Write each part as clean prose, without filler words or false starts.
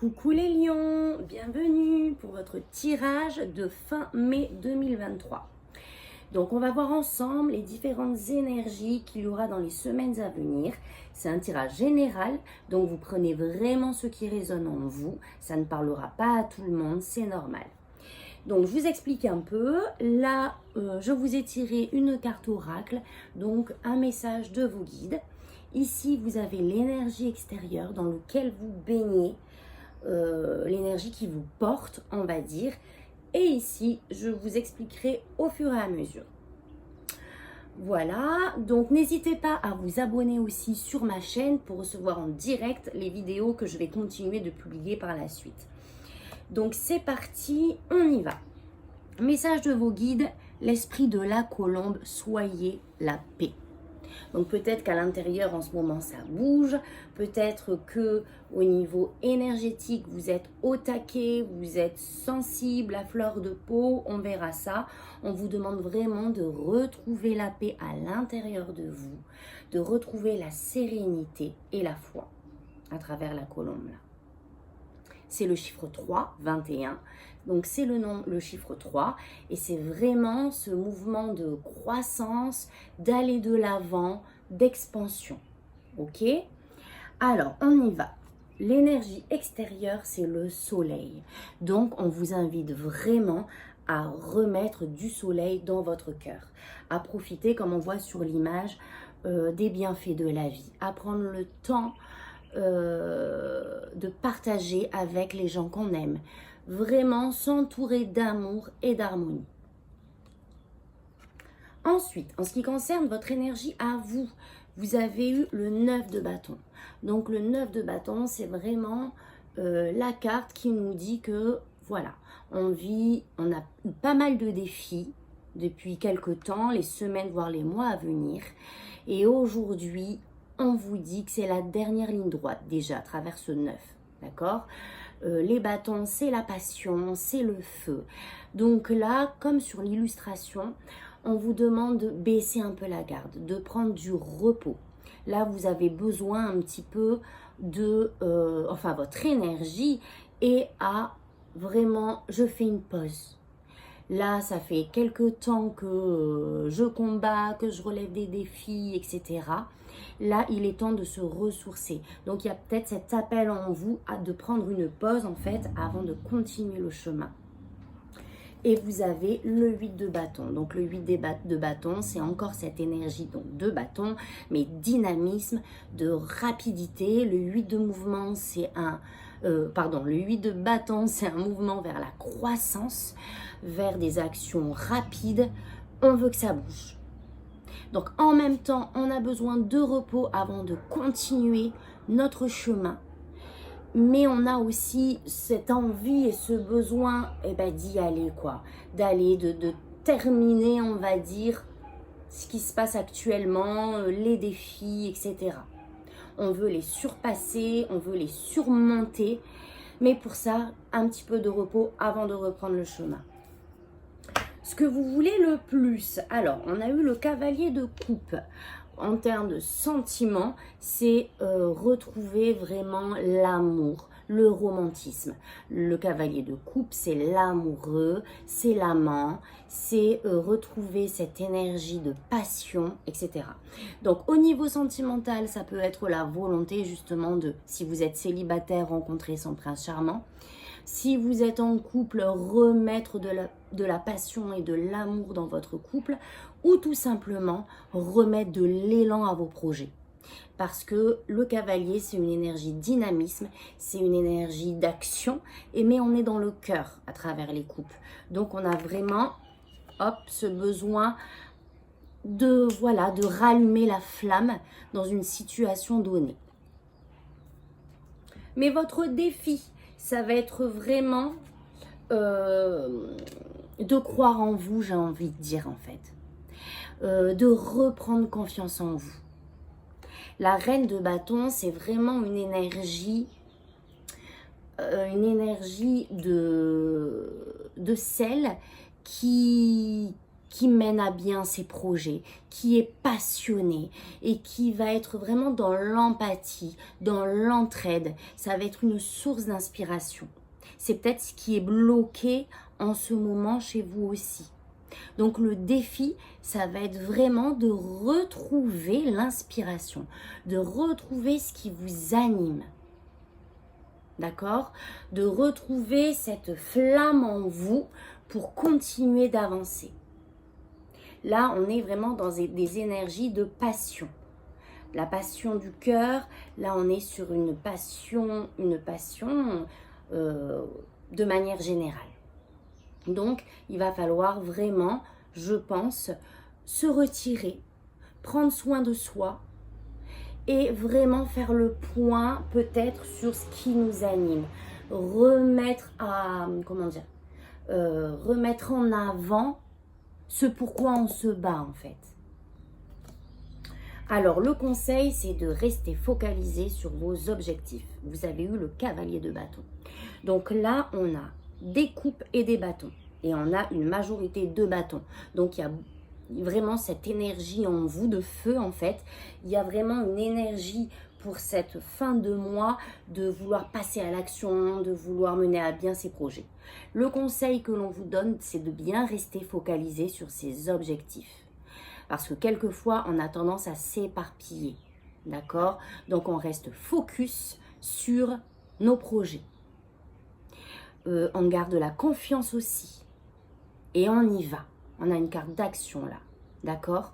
Coucou les lions, bienvenue pour votre tirage de fin mai 2023. Donc on va voir ensemble les différentes énergies qu'il y aura dans les semaines à venir. C'est un tirage général, donc vous prenez vraiment ce qui résonne en vous. Ça ne parlera pas à tout le monde, c'est normal. Donc je vous explique un peu. Là, je vous ai tiré une carte oracle, donc un message de vos guides. Ici, vous avez l'énergie extérieure dans laquelle vous baignez. L'énergie qui vous porte, on va dire. Et ici, je vous expliquerai au fur et à mesure. Voilà, donc n'hésitez pas à vous abonner aussi sur ma chaîne pour recevoir en direct les vidéos que je vais continuer de publier par la suite. Donc c'est parti, on y va. Message de vos guides, l'esprit de la colombe, soyez la paix. Donc peut-être qu'à l'intérieur en ce moment ça bouge, peut-être que au niveau énergétique vous êtes au taquet, vous êtes sensible à fleur de peau, on verra ça. On vous demande vraiment de retrouver la paix à l'intérieur de vous, de retrouver la sérénité et la foi à travers la colombe là. C'est le chiffre 3, 21. Donc c'est le chiffre 3 et c'est vraiment ce mouvement de croissance, d'aller de l'avant, d'expansion. Ok? Alors, on y va. L'énergie extérieure, c'est le soleil. Donc, on vous invite vraiment à remettre du soleil dans votre cœur, à profiter, comme on voit sur l'image, des bienfaits de la vie, à prendre le temps de partager avec les gens qu'on aime, vraiment s'entourer d'amour et d'harmonie. Ensuite, en ce qui concerne votre énergie à vous, vous avez eu le 9 de bâton. Donc le 9 de bâton, c'est vraiment la carte qui nous dit que voilà, on a eu pas mal de défis depuis quelques temps, les semaines voire les mois à venir, et aujourd'hui on vous dit que c'est la dernière ligne droite déjà à travers ce 9, d'accord? Les bâtons, c'est la passion, c'est le feu. Donc là, comme sur l'illustration, on vous demande de baisser un peu la garde, de prendre du repos. Là, vous avez besoin un petit peu de... votre énergie est à vraiment, je fais une pause. Là, ça fait quelques temps que je combats, que je relève des défis, etc. Là, il est temps de se ressourcer. Donc, il y a peut-être cet appel en vous de prendre une pause, en fait, avant de continuer le chemin. Et vous avez le 8 de bâton. Donc, le 8 de bâton, c'est encore cette énergie donc, de bâton, mais dynamisme, de rapidité. Le 8 de mouvement, c'est le 8 de bâton, c'est un mouvement vers la croissance, vers des actions rapides. On veut que ça bouge. Donc, en même temps, on a besoin de repos avant de continuer notre chemin. Mais on a aussi cette envie et ce besoin d'y aller, quoi. D'aller, de terminer, on va dire, ce qui se passe actuellement, les défis, etc. On veut les surpasser, on veut les surmonter. Mais pour ça, un petit peu de repos avant de reprendre le chemin. Ce que vous voulez le plus, alors on a eu le cavalier de coupe. En termes de sentiments, c'est retrouver vraiment l'amour, le romantisme. Le cavalier de coupe, c'est l'amoureux, c'est l'amant, c'est retrouver cette énergie de passion, etc. Donc au niveau sentimental, ça peut être la volonté justement de, si vous êtes célibataire, rencontrer son prince charmant. Si vous êtes en couple, remettre de la passion et de l'amour dans votre couple, ou tout simplement remettre de l'élan à vos projets. Parce que le cavalier, c'est une énergie dynamisme, c'est une énergie d'action, mais on est dans le cœur à travers les coupes. Donc on a vraiment ce besoin de rallumer la flamme dans une situation donnée. Mais votre défi, ça va être vraiment de croire en vous, j'ai envie de dire en fait. De reprendre confiance en vous. La reine de bâton, c'est vraiment une énergie de sel qui qui mène à bien ses projets, qui est passionné et qui va être vraiment dans l'empathie, dans l'entraide. Ça va être une source d'inspiration. C'est peut-être ce qui est bloqué en ce moment chez vous aussi. Donc le défi, ça va être vraiment de retrouver l'inspiration, de retrouver ce qui vous anime. D'accord? De retrouver cette flamme en vous pour continuer d'avancer. Là, on est vraiment dans des énergies de passion. La passion du cœur, là on est sur une passion de manière générale. Donc, il va falloir vraiment, je pense, se retirer, prendre soin de soi et vraiment faire le point peut-être sur ce qui nous anime. Remettre en avant ce pourquoi on se bat en fait. Alors, le conseil, c'est de rester focalisé sur vos objectifs. Vous avez eu le cavalier de bâton. Donc là, on a des coupes et des bâtons. Et on a une majorité de bâtons. Donc, il y a vraiment cette énergie en vous de feu, en fait. Il y a vraiment une énergie pour cette fin de mois de vouloir passer à l'action, de vouloir mener à bien ses projets. Le conseil que l'on vous donne, c'est de bien rester focalisé sur ses objectifs. Parce que quelquefois, on a tendance à s'éparpiller. D'accord? Donc, on reste focus sur nos projets. On garde la confiance aussi. Et on y va. On a une carte d'action là. D'accord?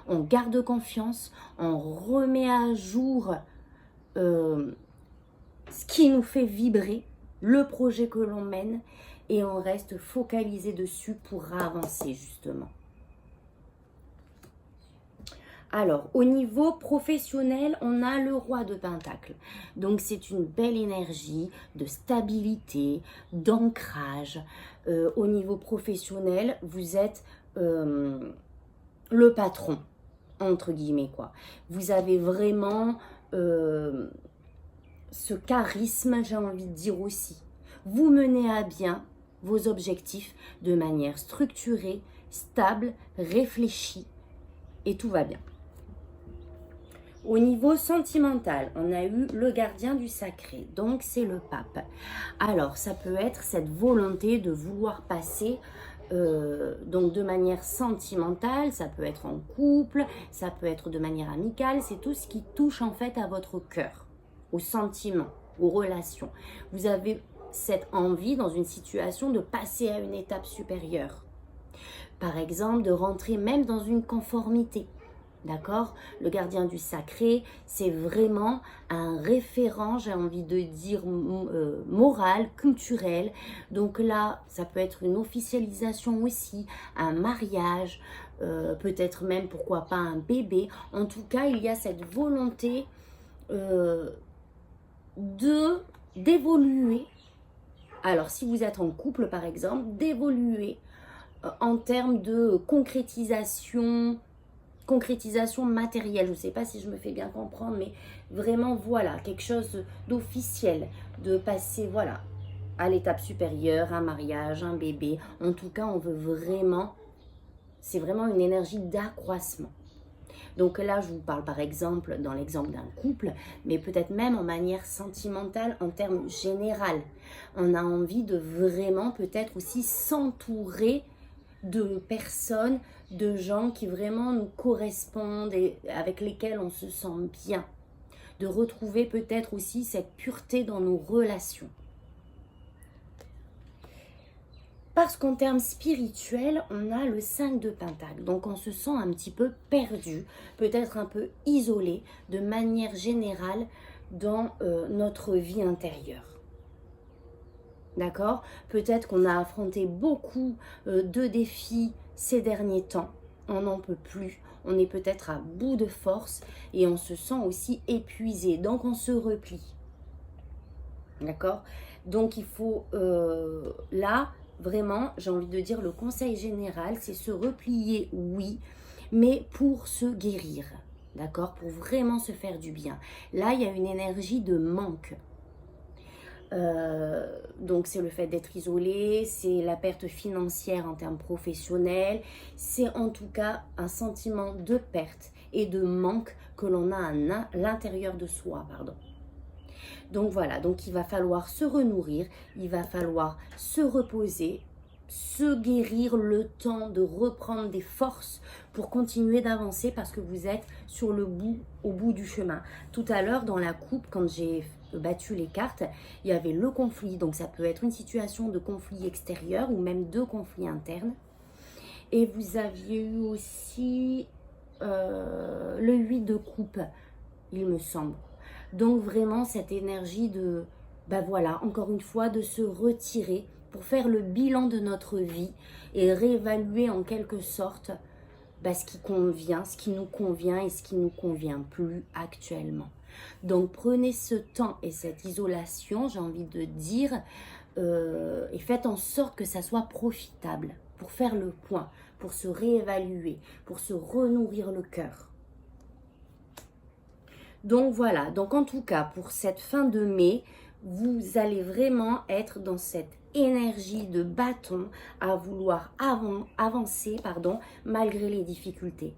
On garde confiance. On remet à jour ce qui nous fait vibrer, le projet que l'on mène. Et on reste focalisé dessus pour avancer justement. Alors, au niveau professionnel, on a le roi de Pentacles. Donc, c'est une belle énergie de stabilité, d'ancrage. Au niveau professionnel, vous êtes le patron, entre guillemets, quoi. Vous avez vraiment ce charisme, j'ai envie de dire aussi. Vous menez à bien vos objectifs de manière structurée, stable, réfléchie, et tout va bien. Au niveau sentimental, on a eu le gardien du sacré, donc c'est le pape. Alors, ça peut être cette volonté de vouloir passer donc de manière sentimentale, ça peut être en couple, ça peut être de manière amicale, c'est tout ce qui touche en fait à votre cœur, aux sentiments, aux relations. Vous avez cette envie dans une situation de passer à une étape supérieure. Par exemple, de rentrer même dans une conformité. D'accord? Le gardien du sacré, c'est vraiment un référent, j'ai envie de dire, moral, culturel. Donc là, ça peut être une officialisation aussi, un mariage, peut-être même, pourquoi pas, un bébé. En tout cas, il y a cette volonté d'évoluer. Alors, si vous êtes en couple, par exemple, d'évoluer en termes de concrétisation matérielle, je ne sais pas si je me fais bien comprendre, mais vraiment, voilà, quelque chose d'officiel, de passer, voilà, à l'étape supérieure, un mariage, un bébé. En tout cas, on veut vraiment, c'est vraiment une énergie d'accroissement. Donc là, je vous parle par exemple, dans l'exemple d'un couple, mais peut-être même en manière sentimentale, en termes général. On a envie de vraiment peut-être aussi s'entourer de personnes, de gens qui vraiment nous correspondent et avec lesquels on se sent bien. De retrouver peut-être aussi cette pureté dans nos relations. Parce qu'en termes spirituels, on a le 5 de Pentacle. Donc on se sent un petit peu perdu, peut-être un peu isolé de manière générale dans notre vie intérieure. D'accord? Peut-être qu'on a affronté beaucoup de défis ces derniers temps. On n'en peut plus. On est peut-être à bout de force et on se sent aussi épuisé. Donc, on se replie. D'accord? Donc, il faut là, vraiment, j'ai envie de dire, le conseil général, c'est se replier, oui, mais pour se guérir. D'accord? Pour vraiment se faire du bien. Là, il y a une énergie de manque. Donc c'est le fait d'être isolé, c'est la perte financière en termes professionnels, c'est en tout cas un sentiment de perte et de manque que l'on a à l'intérieur de soi, pardon. Donc voilà, donc il va falloir se renourrir, il va falloir se reposer, se guérir le temps de reprendre des forces pour continuer d'avancer parce que vous êtes sur le bout, au bout du chemin. Tout à l'heure dans la coupe, quand j'ai battu les cartes, il y avait le conflit, donc ça peut être une situation de conflit extérieur ou même de conflit interne. Et vous aviez eu aussi le 8 de coupe, il me semble. Donc vraiment cette énergie de, voilà, encore une fois, de se retirer pour faire le bilan de notre vie et réévaluer en quelque sorte ce qui convient, ce qui nous convient et ce qui ne nous convient plus actuellement. Donc prenez ce temps et cette isolation, j'ai envie de dire, et faites en sorte que ça soit profitable pour faire le point, pour se réévaluer, pour se renourrir le cœur. Donc voilà, donc en tout cas pour cette fin de mai, vous allez vraiment être dans cette énergie de bâton à vouloir avancer malgré les difficultés.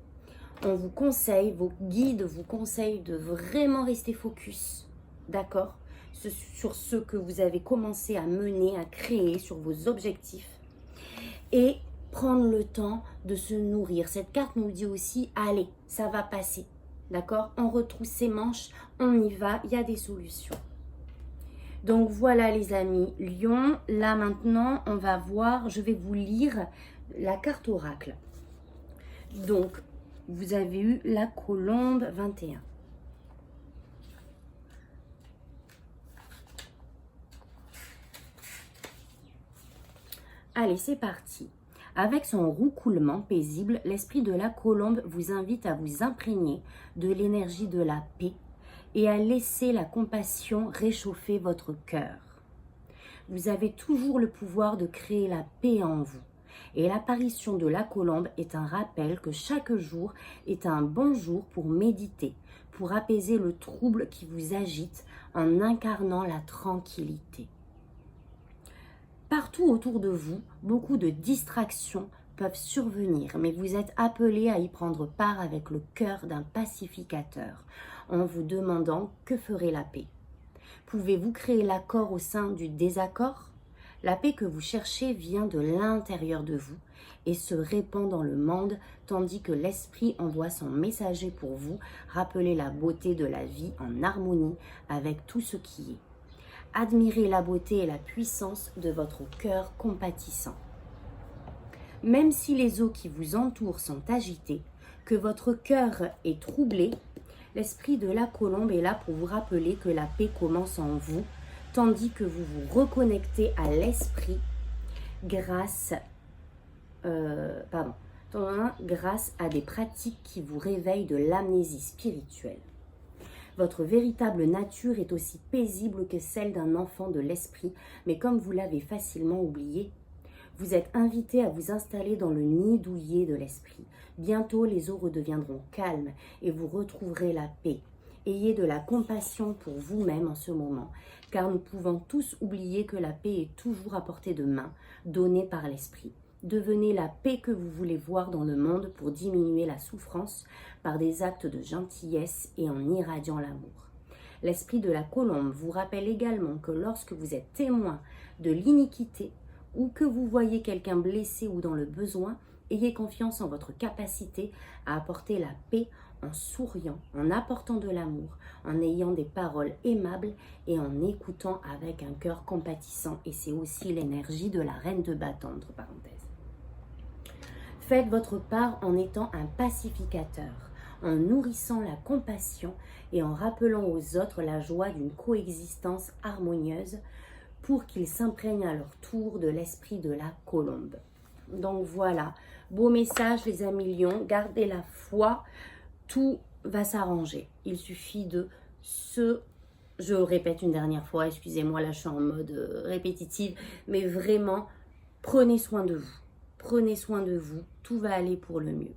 On vous conseille, vos guides vous conseillent de vraiment rester focus, d'accord, sur ce que vous avez commencé à mener, à créer, sur vos objectifs et prendre le temps de se nourrir. Cette carte nous dit aussi, allez, ça va passer. D'accord? On retrousse ses manches, on y va, il y a des solutions. Donc voilà les amis, Lion, là maintenant on va voir, je vais vous lire la carte oracle. Donc vous avez eu la colombe 21. Allez, c'est parti. Avec son roucoulement paisible, l'esprit de la colombe vous invite à vous imprégner de l'énergie de la paix et à laisser la compassion réchauffer votre cœur. Vous avez toujours le pouvoir de créer la paix en vous. Et l'apparition de la colombe est un rappel que chaque jour est un bon jour pour méditer, pour apaiser le trouble qui vous agite en incarnant la tranquillité. Partout autour de vous, beaucoup de distractions peuvent survenir, mais vous êtes appelé à y prendre part avec le cœur d'un pacificateur, en vous demandant que ferait la paix. Pouvez-vous créer l'accord au sein du désaccord? La paix que vous cherchez vient de l'intérieur de vous et se répand dans le monde, tandis que l'esprit envoie son messager pour vous rappeler la beauté de la vie en harmonie avec tout ce qui est. Admirez la beauté et la puissance de votre cœur compatissant. Même si les eaux qui vous entourent sont agitées, que votre cœur est troublé, l'esprit de la colombe est là pour vous rappeler que la paix commence en vous, tandis que vous vous reconnectez à l'esprit grâce à des pratiques qui vous réveillent de l'amnésie spirituelle. Votre véritable nature est aussi paisible que celle d'un enfant de l'esprit, mais comme vous l'avez facilement oublié, vous êtes invité à vous installer dans le nid douillet de l'esprit. Bientôt, les eaux redeviendront calmes et vous retrouverez la paix. Ayez de la compassion pour vous-même en ce moment, car nous pouvons tous oublier que la paix est toujours à portée de main, donnée par l'esprit. Devenez la paix que vous voulez voir dans le monde pour diminuer la souffrance par des actes de gentillesse et en irradiant l'amour. L'esprit de la colombe vous rappelle également que lorsque vous êtes témoin de l'iniquité ou que vous voyez quelqu'un blessé ou dans le besoin, ayez confiance en votre capacité à apporter la paix en souriant, en apportant de l'amour, en ayant des paroles aimables et en écoutant avec un cœur compatissant. Et c'est aussi l'énergie de la reine de bâton, entre parenthèses. Faites votre part en étant un pacificateur, en nourrissant la compassion et en rappelant aux autres la joie d'une coexistence harmonieuse pour qu'ils s'imprègnent à leur tour de l'esprit de la colombe. Donc voilà, beau message les amis lions, gardez la foi, tout va s'arranger. Il suffit de je répète une dernière fois, excusez-moi, là je suis en mode répétitive, mais vraiment, prenez soin de vous. Prenez soin de vous, tout va aller pour le mieux.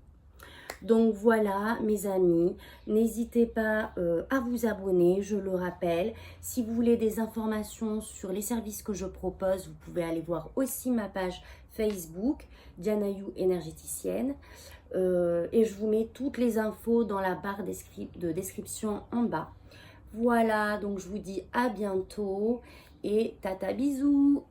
Donc voilà mes amis, n'hésitez pas à vous abonner, je le rappelle. Si vous voulez des informations sur les services que je propose, vous pouvez aller voir aussi ma page Facebook, Diana You énergéticienne. Et je vous mets toutes les infos dans la barre de description en bas. Voilà, donc je vous dis à bientôt et tata bisous.